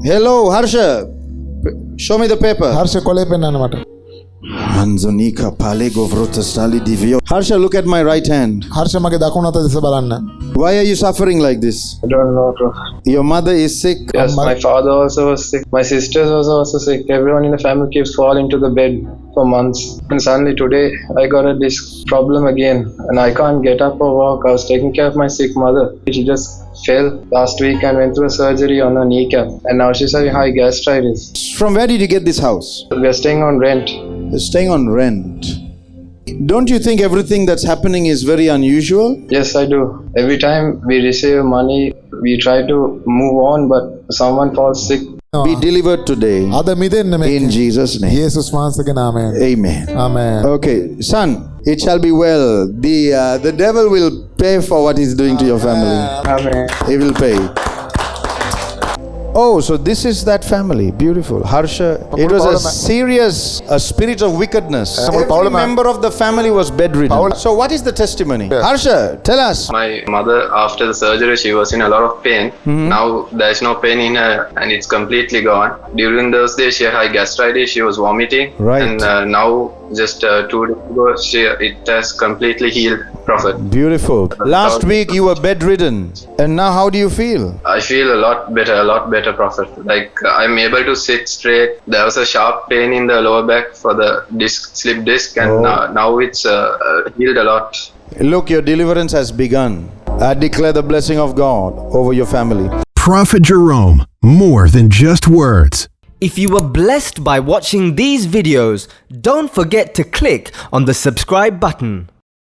Hello, Harsha. Show me the paper. Harsha కొలే pen అన్నమాట. Manzonika pale govrota stali divyo. Harsha, look at my right hand. Harsha మాకు దక్కున్నత దిశ బలన్న. Why are you suffering like this? I don't know, bro. Your mother is sick. Yes, my father also was sick. My sisters was also sick. Everyone in the family keeps falling to the bed for months. And suddenly today, I got a disc problem again. And I can't get up or walk. I was taking care of my sick mother. She just fell last week and went through a surgery on her kneecap. And now she's having high gastritis. From where did you get this house? We are staying on rent. You're staying on rent. Don't you think everything that's happening is very unusual? Yes, I do. Every time we receive money, we try to move on, but someone falls sick. Be delivered today. අද මිදෙන්න මේ. In Jesus' name. යේසුස් වහන්සේගේ නාමයෙන්. Amen. ආමේන්. Okay, son, it shall be well. The devil will pay for what he's doing to your family. Amen. He will pay. Oh, so this is that family. Beautiful. Harsha, it was a serious spirit of wickedness. Every member of the family was bedridden. So what is the testimony? Harsha, tell us. My mother, after the surgery, she was in a lot of pain. Now there's no pain in her and it's completely gone. During those days, she had high gastritis, she was vomiting. Right. And now, just 2 days ago, it has completely healed, Prophet. Beautiful. Last week you were bedridden. And now how do you feel? I feel a lot better, Prophet. Like I'm able to sit straight. There was a sharp pain in the lower back for the slip disc, and now it's healed a lot. Look, your deliverance has begun. I declare the blessing of God over your family. Prophet Jerome, more than just words. If you were blessed by watching these videos, don't forget to click on the subscribe button.